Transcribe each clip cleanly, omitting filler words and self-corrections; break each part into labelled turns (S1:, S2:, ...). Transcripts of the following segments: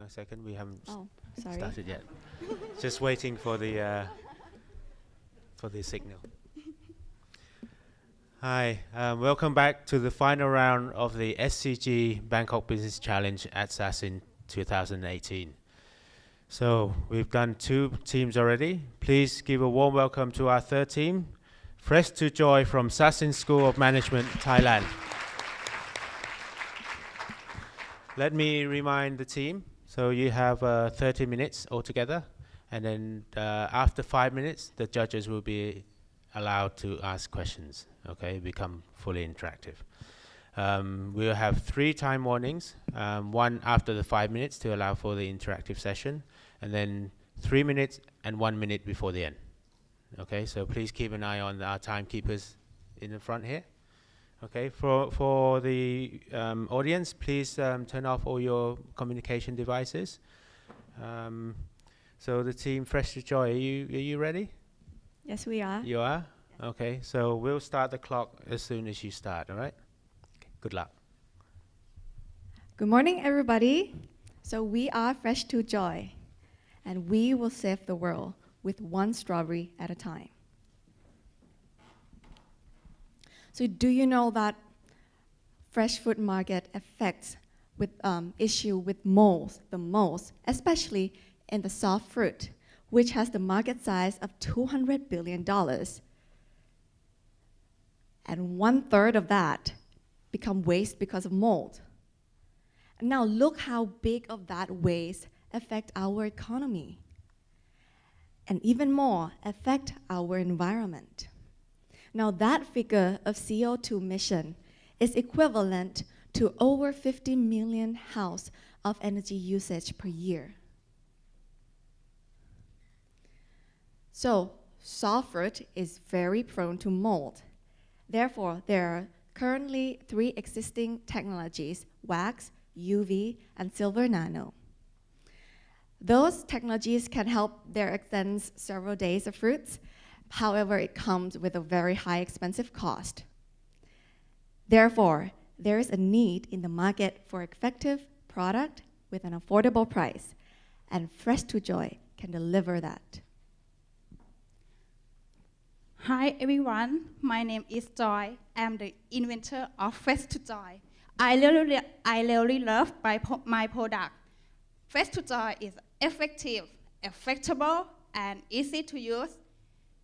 S1: a second. We haven't
S2: Sorry.
S1: started yet. Just waiting for the signal. Hi, welcome back to the final round of the SCG Bangkok Business Challenge at SASIN 2018. So we've done 2 teams already. Please give a warm welcome to our 3rd team, Fresh to Joy from SASIN School of Management, Thailand. Let me remind the team. So you have 30 minutes altogether, and then after 5 minutes, the judges will be allowed to ask questions. Okay, become fully interactive. We'll have 3 time warnings, 1 after the 5 minutes to allow for the interactive session, and then 3 minutes and 1 minute before the end. Okay, so please keep an eye on our timekeepers in the front here. Okay, for the audience, please turn off all your communication devices. So the team Fresh to Joy, are you ready?
S2: Yes, we are.
S1: You are? Okay, so we'll start the clock as soon as you start, all right? Okay, good luck.
S2: Good morning, everybody. So we are Fresh to Joy, and we will save the world with 1 strawberry at a time. So do you know that fresh food market affects with issue with molds the most, especially in the soft fruit, which has the market size of $200 billion. And 1/3 of that become waste because of mold. And now look how big of that waste affect our economy, and even more affect our environment. Now that figure of CO2 emission is equivalent to over 50 million households of energy usage per year. So soft fruit is very prone to mold. Therefore, there are currently 3 existing technologies: wax, UV, and silver nano. Those technologies can help their extend several days of fruits. However, it comes with a very high expensive cost. Therefore, there is a need in the market for effective product with an affordable price, and Fresh to Joy can deliver that.
S3: Hi everyone, my name is Joy. I'm the inventor of Fresh to Joy. I really love my product. Fresh to Joy is effective, affordable, and easy to use.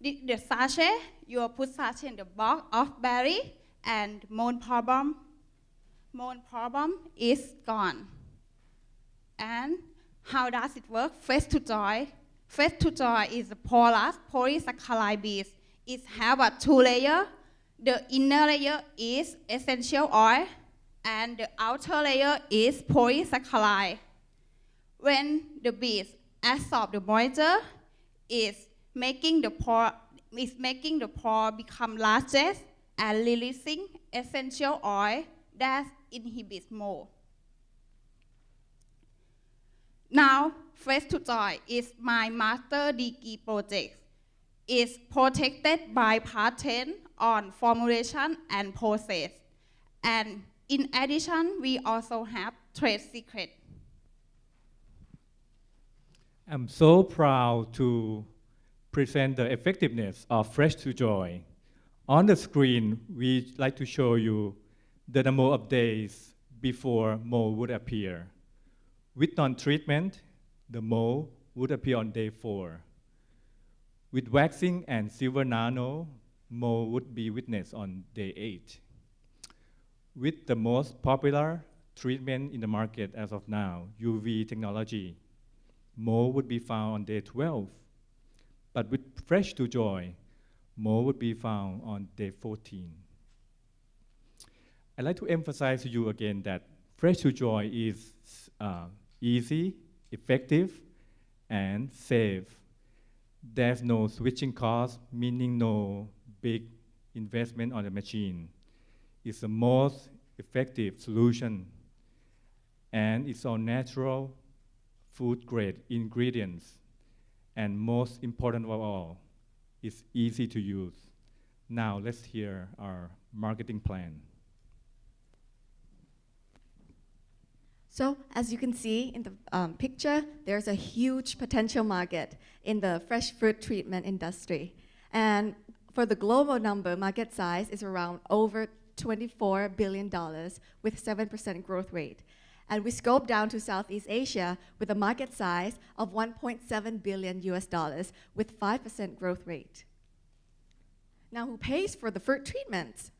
S3: The sachet, you put sachet in the box of berry, and mold problem is gone. And how does it work? Fresh to Joy is a porous polysaccharide base. It have a 2 layer. The inner layer is essential oil, and the outer layer is polysaccharide. When the base absorb the moisture, is making the pore become larger and releasing essential oil that inhibits mold. Now, Fresh to Joy is my master degree project. It's protected by patent on formulation and process. And in addition, we also have trade secret.
S4: I'm so proud to present the effectiveness of Fresh to Joy. On the screen, we'd like to show you the number of days before mold would appear. With non-treatment, the mold would appear on day 4. With waxing and silver nano, mold would be witnessed on day 8. With the most popular treatment in the market as of now, UV technology, mold would be found on day 12. But with Fresh to Joy, mold would be found on day 14. I'd like to emphasize to you again that Fresh to Joy is easy, effective, and safe. There's no switching cost, meaning no big investment on the machine. It's the most effective solution, and it's all natural, food-grade ingredients. And most important of all, it's easy to use. Now let's hear our marketing plan.
S2: So as you can see in the picture, there's a huge potential market in the fresh fruit treatment industry. And for the global number, market size is around over $24 billion with 7% growth rate. And we scope down to Southeast Asia with a market size of $1.7 billion US dollars with 5% growth rate. Now, who pays for the fruit treatments?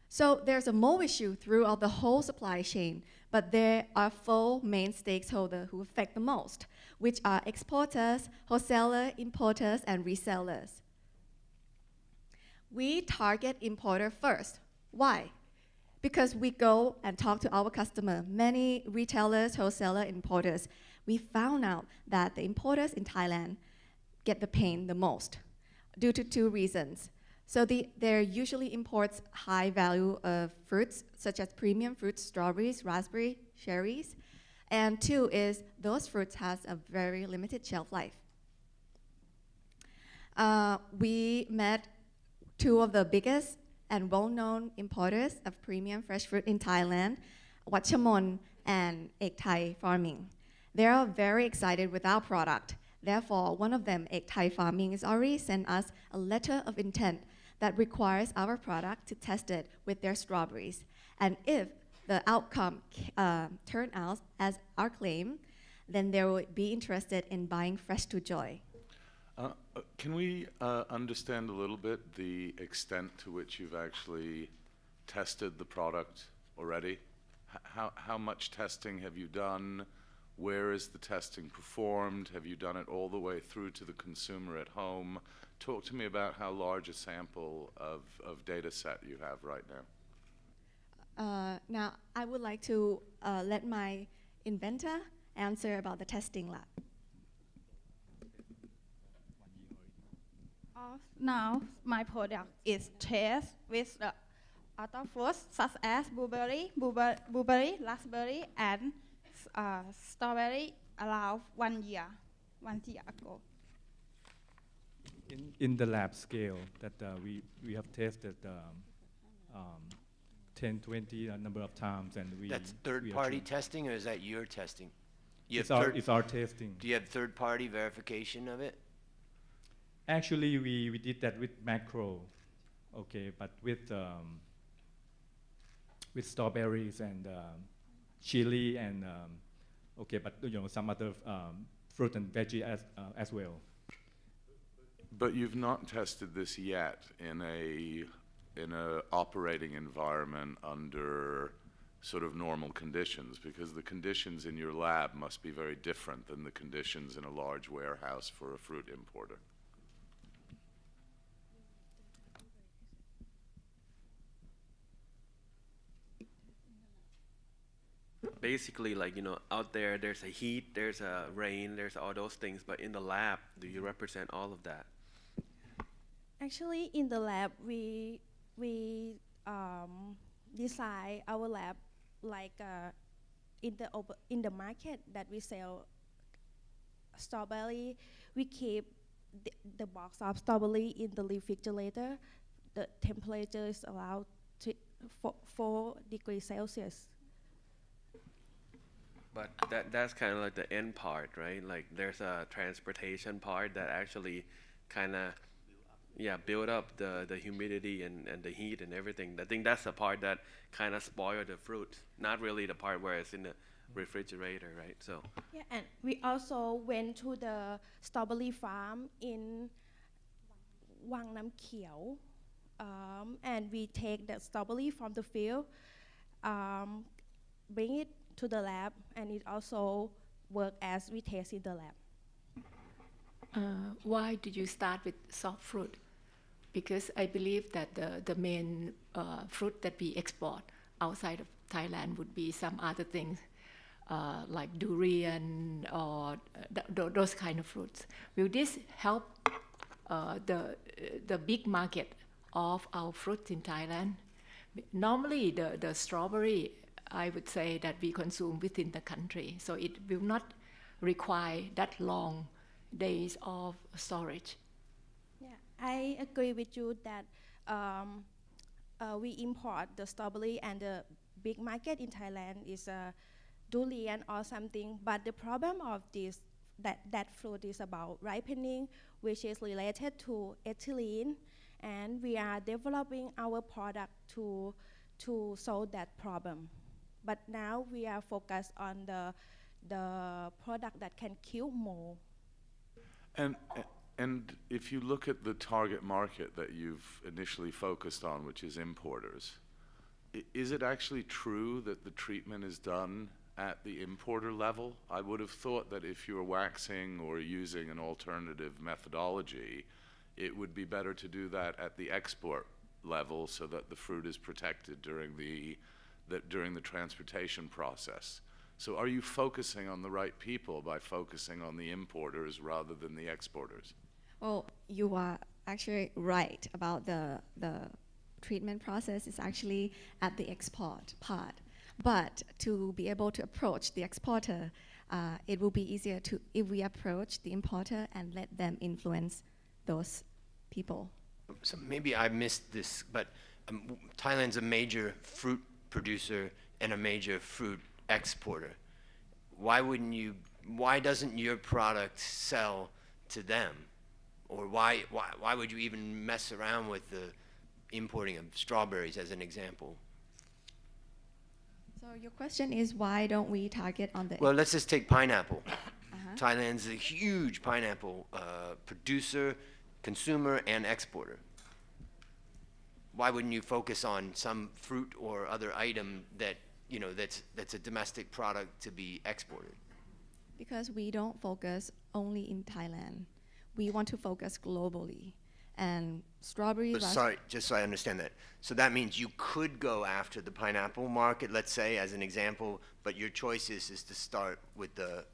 S2: So there's a mold issue throughout the whole supply chain, but there are four main stakeholders who affect the most, which are exporters, wholesalers, importers, and resellers. We target importer first. Why? Because we go and talk to our customer, many retailers, wholesalers, importers. We found out that the importers in Thailand get the pain the most due to two reasons. So there usually imports high value of fruits, such as premium fruits, strawberries, raspberry, cherries. And two is those fruits has a very limited shelf life. We met two of the biggest and well-known importers of premium fresh fruit in Thailand, Wachamon and Ek Thai Farming. They are very excited with our product. Therefore, one of them, Ek Thai Farming, has already sent us a letter of intent that requires our product to test it with their strawberries. And if the outcome turns out as our claim, then they will be interested in buying Fresh to Joy.
S5: Can we understand a little bit the extent to which you've actually tested the product already? How much testing have you done? Where is the testing performed? Have you done it all the way through to the consumer at home? Talk to me about how large a sample of data set you have right now.
S2: Now, I would like to let my inventor answer about the testing lab.
S3: Now, my product is tested with the other fruits such as blueberry, raspberry, and strawberry around 1 year ago.
S4: In the lab scale that we have tested 10, 20 a number of times, and
S6: That's third-party testing, or is that your testing?
S4: It's our testing.
S6: Do you have third-party verification of it?
S4: Actually, we did that with macro, okay, but with strawberries and chili and okay, but some other fruit and veggie as well.
S5: But you've not tested this yet in a operating environment under sort of normal conditions, because the conditions in your lab must be very different than the conditions in a large warehouse for a fruit importer.
S7: Basically, out there's a heat, there's a rain, there's all those things, but in the lab, do you represent all of that?
S8: Actually, in the lab, we design our lab like in the market that we sell strawberry. We keep the box of strawberry in the refrigerator. The temperature is allowed to 4 degrees Celsius.
S7: But that's kind of like the end part, right? Like there's a transportation part that actually kind of build up the humidity and the heat and everything. I think that's the part that kind of spoil the fruit, not really the part where it's in the refrigerator, right? So
S8: yeah, and we also went to the strawberry farm in Wang Nam Kiao, and we take the strawberry from the field, bring it to the lab, and it also work as we test in the lab.
S9: Why did you start with soft fruit? Because I believe that the main fruit that we export outside of Thailand would be some other things like durian or those kind of fruits. Will this help the big market of our fruits in Thailand? Normally the strawberry, I would say that we consume within the country, so it will not require that long days of storage.
S8: Yeah, I agree with you that we import the strawberry, and the big market in Thailand is durian or something. But the problem of this, that fruit is about ripening, which is related to ethylene, and we are developing our product to solve that problem. But now we are focused on the product that can kill mold.
S5: And if you look at the target market that you've initially focused on, which is importers, is it actually true that the treatment is done at the importer level? I would have thought that if you're waxing or using an alternative methodology, it would be better to do that at the export level so that the fruit is protected during the transportation process. So are you focusing on the right people by focusing on the importers rather than the exporters?
S2: Well, you are actually right about the treatment process is actually at the export part. But to be able to approach the exporter, it will be easier if we approach the importer and let them influence those people.
S6: So maybe I missed this, but Thailand's a major fruit producer and a major fruit exporter. Why doesn't your product sell to them? Or why would you even mess around with the importing of strawberries as an example?
S2: So your question is, why don't we target on the...
S6: Well, let's just take pineapple. Thailand's a huge pineapple producer, consumer, and exporter. Why wouldn't you focus on some fruit or other item that, you know, that's a domestic product to be exported?
S2: Because we don't focus only in Thailand. We want to focus globally. And strawberries...
S6: Sorry, just so I understand that. So that means you could go after the pineapple market, let's say, as an example, but your choice is to start with the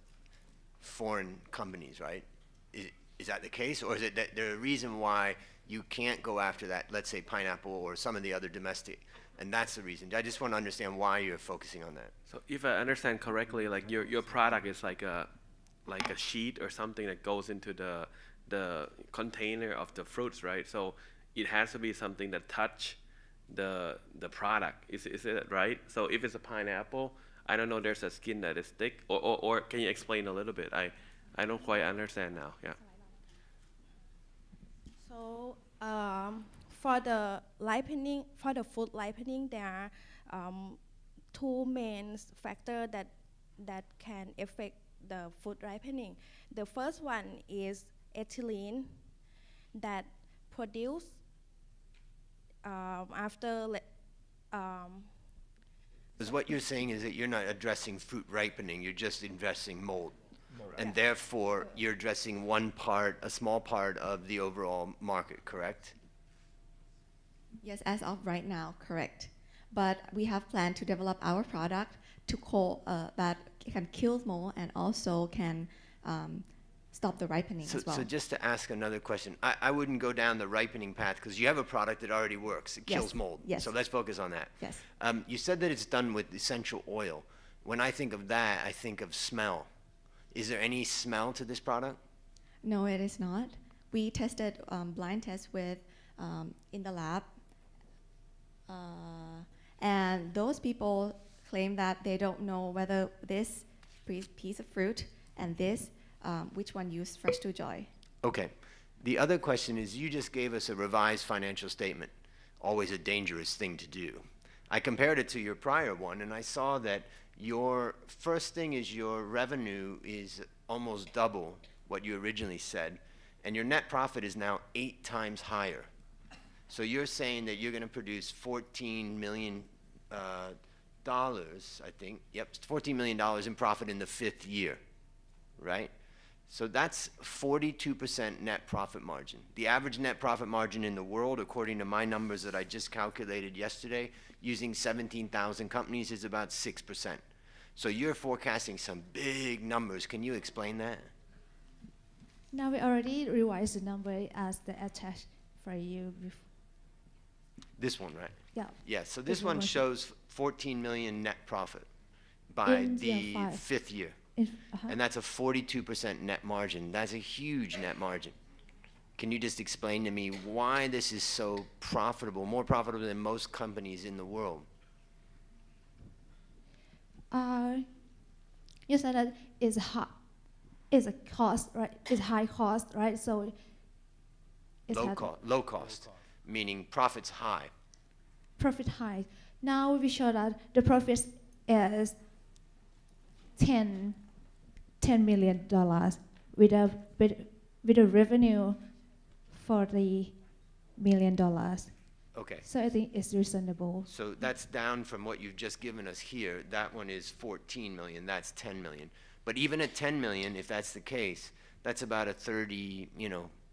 S6: foreign companies, right? Is that the case? Or is it that there's a reason why you can't go after that, let's say pineapple or some of the other domestic, and that's the reason? I just want to understand why you're focusing on that.
S7: So if I understand correctly, like your product is like a sheet or something that goes into the container of the fruits, right? So it has to be something that touch the product. Is it right? So if it's a pineapple, I don't know, there's a skin that is thick, or can you explain a little bit? I don't quite understand now. Yeah.
S8: So for the ripening, for the food ripening, there are two main factors that can affect the food ripening. The first one is ethylene that produce after.
S6: Because what you're saying is that you're not addressing fruit ripening, you're just addressing mold. And therefore, you're addressing a small part of the overall market, correct?
S2: Yes, as of right now, correct. But we have planned to develop our product that can kill mold and also can stop the ripening as well.
S6: So just to ask another question, I wouldn't go down the ripening path because you have a product that already works. It kills mold.
S2: Yes.
S6: So let's focus on that.
S2: Yes.
S6: You said that it's done with essential oil. When I think of that, I think of smell. Is there any smell to this product?
S2: No, it is not. We tested blind tests with in the lab, and those people claim that they don't know whether this piece of fruit and this, which one used Fresh to Joy.
S6: Okay. The other question is, you just gave us a revised financial statement, always a dangerous thing to do. I compared it to your prior one, and I saw that your first thing is your revenue is almost double what you originally said, and your net profit is now 8 times higher. So you're saying that you're going to produce $14 million, I think. Yep, $14 million in profit in the 5th year, right? So that's 42% net profit margin. The average net profit margin in the world, according to my numbers that I just calculated yesterday, using 17,000 companies, is about 6%. So you're forecasting some big numbers. Can you explain that?
S10: Now we already revised the number as the attached for you.
S6: This one, right?
S10: Yeah.
S6: Yeah, so this one shows 14 million net profit by
S10: In
S6: the
S10: year 5.
S6: 5th year. And that's a 42% net margin. That's a huge net margin. Can you just explain to me why this is so profitable, more profitable than most companies in the world?
S10: You said that is a cost, right? It's high cost, right? So it's
S6: Low cost, meaning profits high.
S10: profit high. Now we show that the profit is $10 million with a revenue $40 million.
S6: Okay.
S10: So I think it's reasonable.
S6: So that's down from what you've just given us here. That one is 14 million, that's 10 million. But even at 10 million, if that's the case, that's about a 30,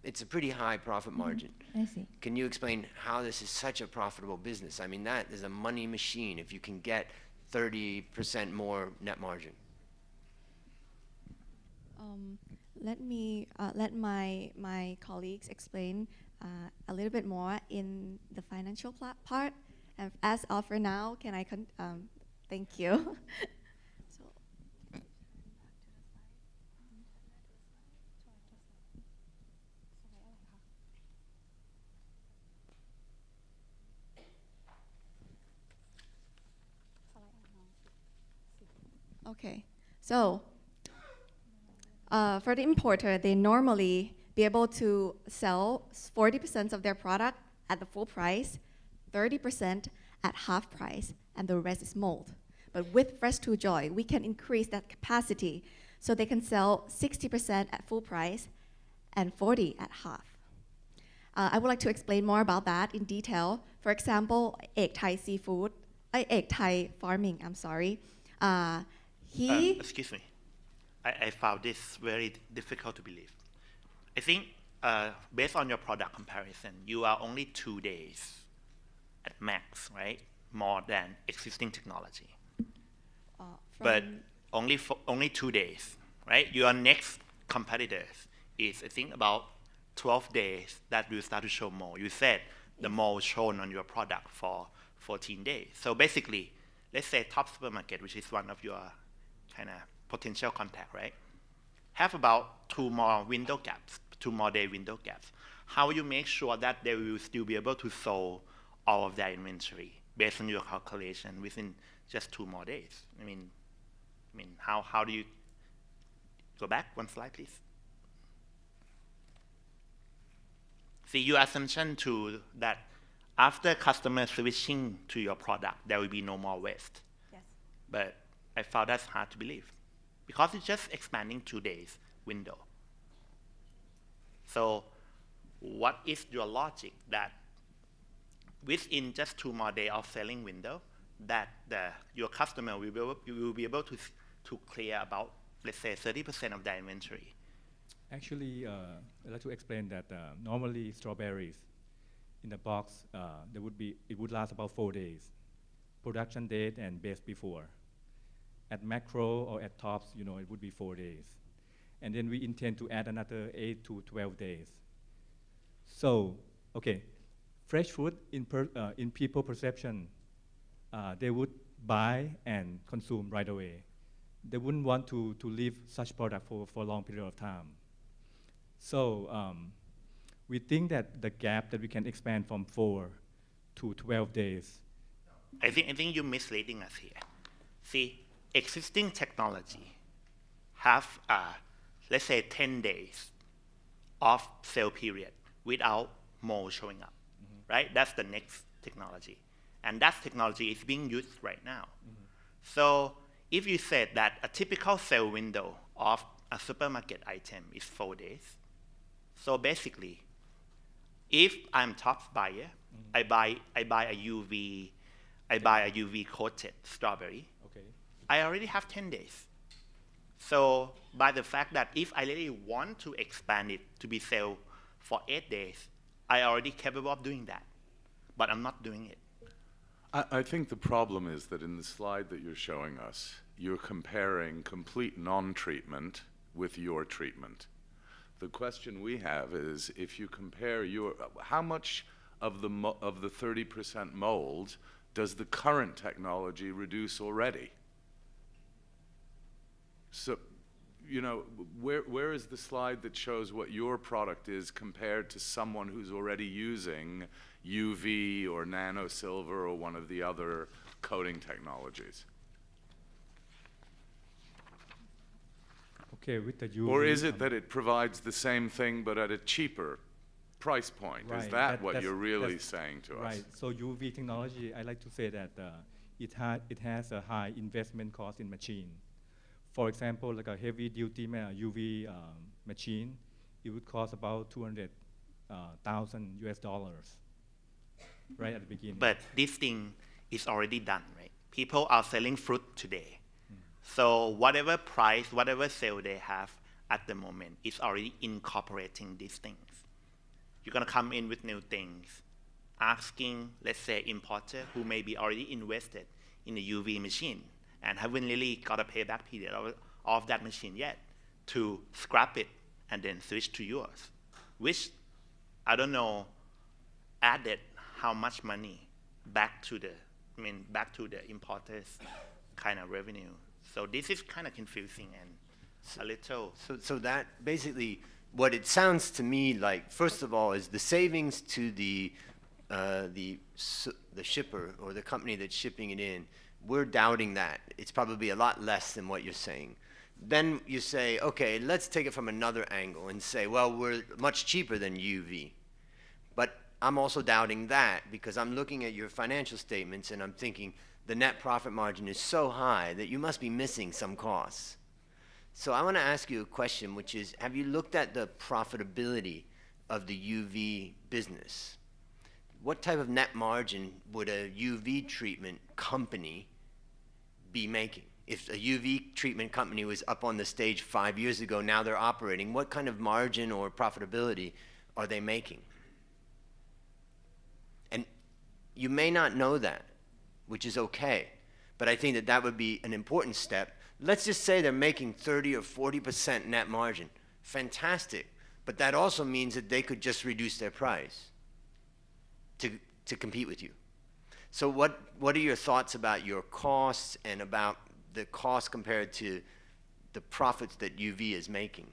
S6: it's a pretty high profit margin.
S10: I see.
S6: Can you explain how this is such a profitable business? I mean, that is a money machine if you can get 30% more net margin.
S2: Let my colleagues explain a little bit more in the financial part. And as of for now, can I thank you. So, okay, so for the importer, they normally be able to sell 40% of their product at the full price, 30% at half price, and the rest is mold. But with Fresh to Joy, we can increase that capacity so they can sell 60% at full price and 40% at half. I would like to explain more about that in detail. For example, Ek Thai Farming, I'm sorry.
S11: Excuse me. I found this very difficult to believe. I think based on your product comparison, you are only 2 days at max, right? More than existing technology. But only 2 days, right? Your next competitors is, I think, about 12 days that will start to show more. You said the more shown on your product for 14 days. So basically, let's say Top Supermarket, which is one of your kind of potential contact, right? Have about 2 more window gaps, 2 more day window gaps. How you make sure that they will still be able to sell all of their inventory based on your calculation within just 2 more days? I mean, how do you go back 1 slide, please? See, your assumption to that after customer switching to your product, there will be no more waste.
S2: Yes.
S11: But I found that's hard to believe because it's just expanding 2 days window. So what is your logic that within just 2 more days of selling window, that your customer will be able to clear about, let's say, 30% of their inventory?
S4: Actually, I'd like to explain that normally strawberries in the box, it would last about 4 days, production date and base before. At macro or at tops, it would be 4 days. And then we intend to add another 8 to 12 days. So, okay, fresh food in people perception, they would buy and consume right away. They wouldn't want to leave such product for a long period of time. So we think that the gap that we can expand from 4 to 12 days.
S11: I think you're misleading us here. See, existing technology have, let's say, 10 days of sale period without mold showing up, right? That's the next technology. And that technology is being used right now. So if you said that a typical sale window of a supermarket item is 4 days, so basically, if I'm top buyer, I buy a UV coated strawberry.
S4: Okay.
S11: I already have 10 days. So by the fact that if I really want to expand it to be sold for 8 days, I already capable of doing that, but I'm not doing it.
S5: I think the problem is that in the slide that you're showing us, you're comparing complete non-treatment with your treatment. The question we have is, if you compare how much of the 30% mold does the current technology reduce already? So, where is the slide that shows what your product is compared to someone who's already using UV or nano silver or one of the other coating technologies?
S4: okay with the UV.
S5: Or is it that it provides the same thing but at a cheaper price point? Is
S4: Right,
S5: that what
S4: that's-
S5: you're really
S4: that's
S5: saying to us?
S4: Right. So UV technology, I like to say that it has a high investment cost in machine. For example, like a heavy duty UV machine, it would cost about 200,000 US dollars, right at the beginning.
S11: But this thing is already done, right? People are selling fruit today. So whatever price, whatever sale they have at the moment, it's already incorporating these things. You're gonna come in with new things, asking, let's say, importer who may be already invested in a UV machine and haven't really got a payback period of that machine yet, to scrap it and then switch to yours, which, I don't know, added how much money back to the importers kind of revenue. So this is kind of confusing and a little.
S6: So that basically, what it sounds to me like, first of all, is the savings to the shipper or the company that's shipping it in. We're doubting that. It's probably a lot less than what you're saying. Then you say, okay, let's take it from another angle and say, well, we're much cheaper than UV. But I'm also doubting that because I'm looking at your financial statements and I'm thinking the net profit margin is so high that you must be missing some costs. So I want to ask you a question, which is, have you looked at the profitability of the UV business? What type of net margin would a UV treatment company be making? If a UV treatment company was up on the stage 5 years ago, now they're operating, what kind of margin or profitability are they making? And you may not know that, which is okay, but I think that that would be an important step. Let's just say they're making 30 or 40% net margin. Fantastic. But that also means that they could just reduce their price to compete with you. So what are your thoughts about your costs and about the cost compared to the profits that UV is making?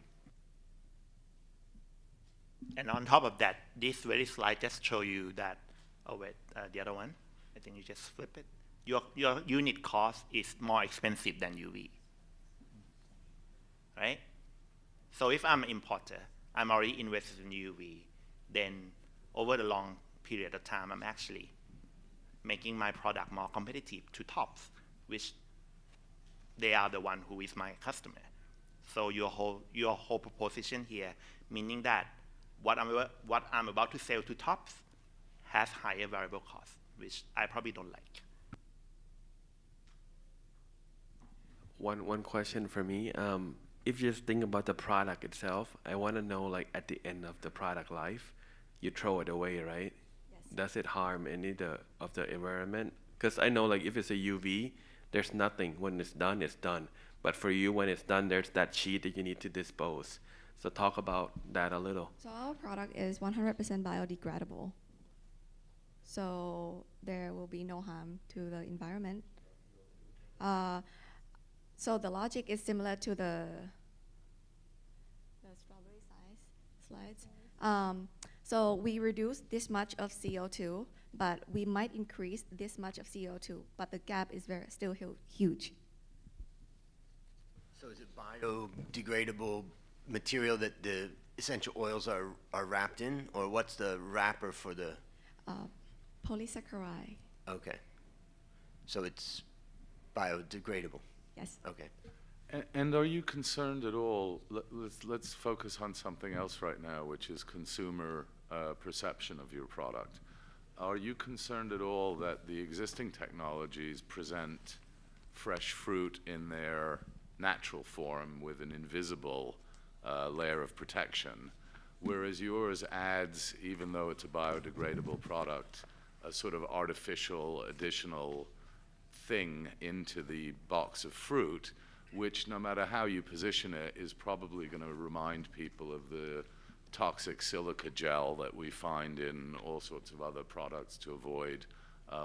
S11: And on top of that, this very slide just show you that, oh wait, the other one, I think you just flip it. Your unit cost is more expensive than UV, right? So if I'm an importer, I'm already invested in UV, then over the long period of time, I'm actually making my product more competitive to tops, which they are the one who is my customer. So your whole proposition here, meaning that what I'm about to sell to tops has higher variable costs, which I probably don't like.
S7: One question for me. If you just think about the product itself, I want to know, like, at the end of the product life, you throw it away, right?
S2: Yes.
S7: Does it harm any of the environment? Because I know, like, if it's a UV, there's nothing. When it's done, it's done. But for you, when it's done, there's that sheet that you need to dispose. So talk about that a little.
S2: So our product is 100% biodegradable. So there will be no harm to the environment. So the logic is similar to the strawberry size slides. So we reduce this much of CO2, but we might increase this much of CO2, but the gap is still huge.
S6: So is it biodegradable material that the essential oils are wrapped in, or what's the wrapper for the?
S2: Polysaccharide.
S6: Okay. So it's biodegradable.
S2: Yes.
S6: Okay.
S5: And are you concerned at all? Let's focus on something else right now, which is consumer perception of your product. Are you concerned at all that the existing technologies present fresh fruit in their natural form with an invisible layer of protection, whereas yours adds, even though it's a biodegradable product, a sort of artificial additional thing into the box of fruit, which no matter how you position it is probably going to remind people of the toxic silica gel that we find in all sorts of other products to avoid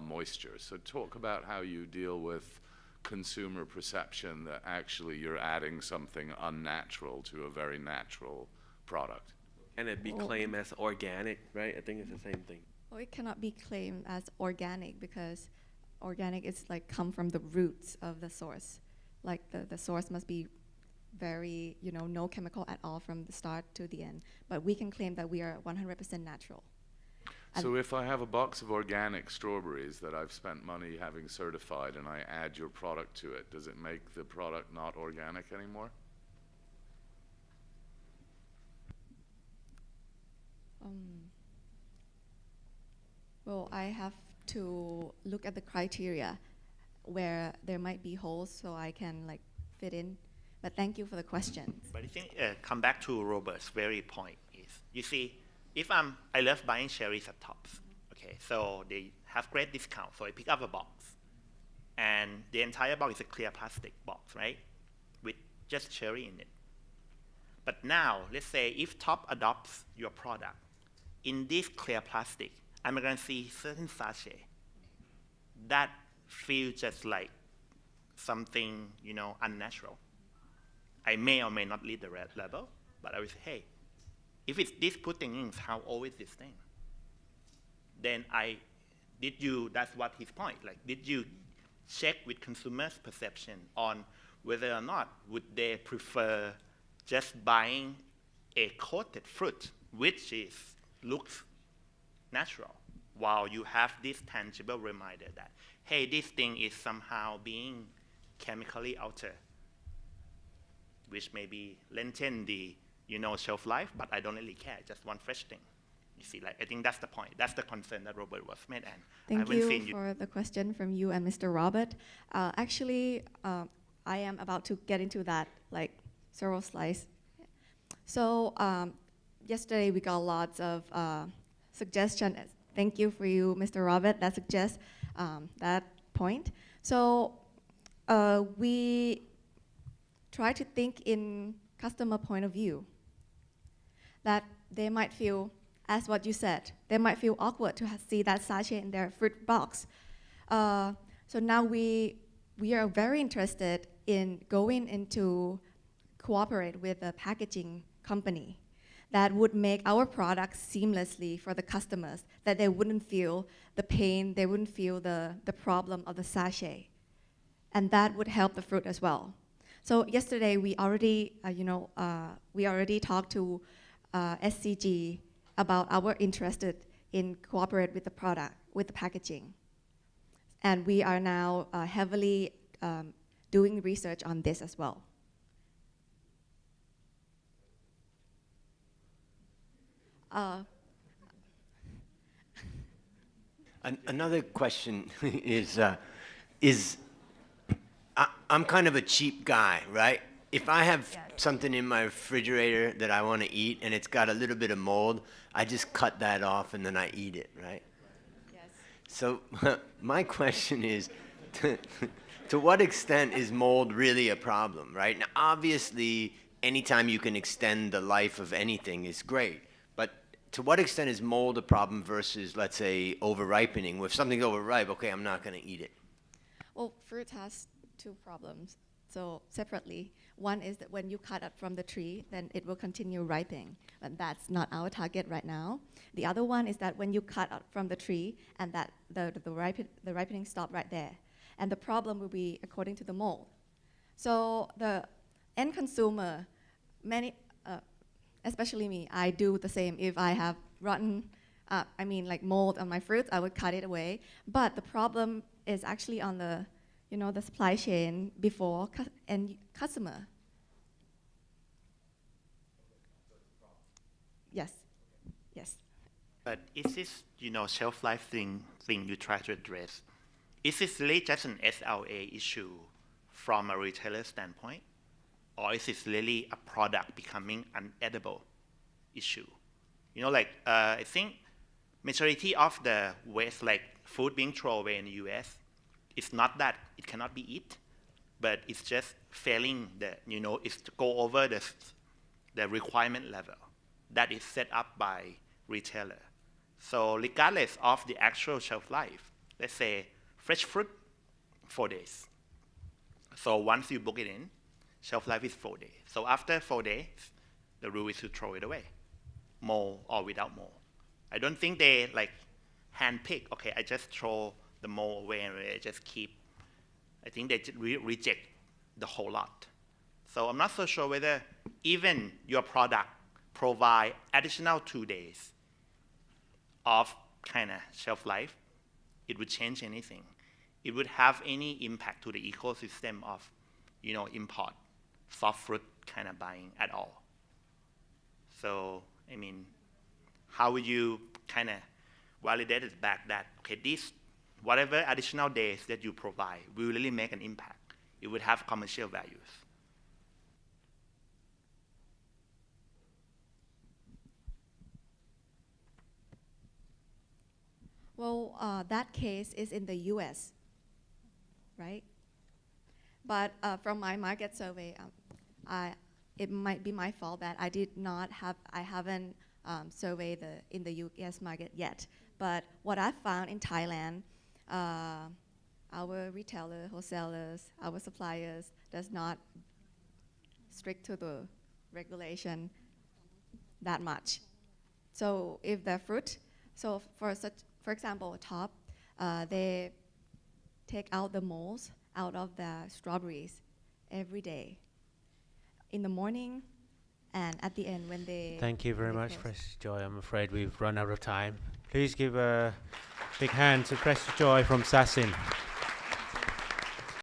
S5: moisture. So talk about how you deal with consumer perception that actually you're adding something unnatural to a very natural product.
S7: Can it be claimed as organic, right? I think it's the same thing.
S2: Well, it cannot be claimed as organic because organic is like come from the roots of the source. Like the source must be very, no chemical at all from the start to the end. But we can claim that we are 100% natural.
S5: So if I have a box of organic strawberries that I've spent money having certified and I add your product to it, does it make the product not organic anymore?
S2: Well, I have to look at the criteria where there might be holes so I can fit in. But thank you for the question.
S11: But I think come back to Robert's very point is, you see, if I love buying cherries at Tops, okay, so they have great discount, so I pick up a box, and the entire box is a clear plastic box, right, with just cherry in it. But now, let's say if Top adopts your product, in this clear plastic, I'm going to see certain sachet that feel just like something, unnatural. I may or may not lead the red level, but I will say, hey, if it's this pudding in, how old is this thing? Then that's what his point, did you check with consumers' perception on whether or not would they prefer just buying a coated fruit, which looks natural, while you have this tangible reminder that, hey, this thing is somehow being chemically altered, which maybe lengthen the shelf life, but I don't really care, just one fresh thing. You see, I think that's the point. That's the concern that Robert was made, and I
S2: Thank
S11: haven't seen
S2: you for the question from you and Mr. Robert. Actually, I am about to get into that, several slides. So yesterday we got lots of suggestions. Thank you for you, Mr. Robert, that suggests that point. So we try to think in customer point of view, that they might feel, as what you said, they might feel awkward to see that sachet in their fruit box. So now we are very interested in going into cooperate with a packaging company that would make our products seamlessly for the customers, that they wouldn't feel the pain, they wouldn't feel the problem of the sachet. And that would help the fruit as well. So yesterday we already, we already talked to SCG about our interest in cooperate with the product, with the packaging. And we are now heavily doing research on this as well.
S6: Another question is I'm kind of a cheap guy, right? If I have something in my refrigerator that I want to eat and it's got a little bit of mold, I just cut that off and then I eat it, right?
S2: Yes.
S6: So my question is, to what extent is mold really a problem, right? Now, obviously, anytime you can extend the life of anything is great. But to what extent is mold a problem versus, let's say, over-ripening? If something's overripe, okay, I'm not going to eat it.
S2: Well, fruit has two problems. So separately, one is that when you cut it from the tree, then it will continue ripening, but that's not our target right now. The other one is that when you cut out from the tree, and that the ripening stops right there, and the problem will be according to the mold. So the end consumer, especially me, I do the same. If I have rotten, mold on my fruits, I would cut it away. But the problem is actually on the the supply chain before and customer. Yes, yes.
S11: But is this, shelf life thing you try to address, is this really just an SLA issue from a retailer standpoint? Or is this really a product becoming unedible issue? I think majority of the waste, food being thrown away in the US, it's not that it cannot be eaten, but it's just failing it's to go over the requirement level that is set up by retailer. So regardless of the actual shelf life, let's say fresh fruit, 4 days. So once you book it in, shelf life is 4 days. So after 4 days, the rule is to throw it away, mold or without mold. I don't think they hand pick, okay, I just throw the mold away and I just keep. I think they reject the whole lot. So I'm not so sure whether even your product provide additional 2 days of kind of shelf life, it would change anything. It would have any impact to the ecosystem of, import soft fruit kind of buying at all. So, I mean, how would you kind of validate it back that, okay, this, whatever additional days that you provide will really make an impact. It would have commercial values.
S2: Well, that case is in the US, right? But from my market survey, it might be my fault that I haven't surveyed in the US market yet. But what I found in Thailand, our retailer, wholesalers, our suppliers does not strict to the regulation that much. So if the fruit, so for example, top, they take out the molds out of the strawberries every day, in the morning and at the end when they.
S1: Thank you very much, Fresh Joy. I'm afraid we've run out of time. Please give a big hand to Fresh Joy from Sasin.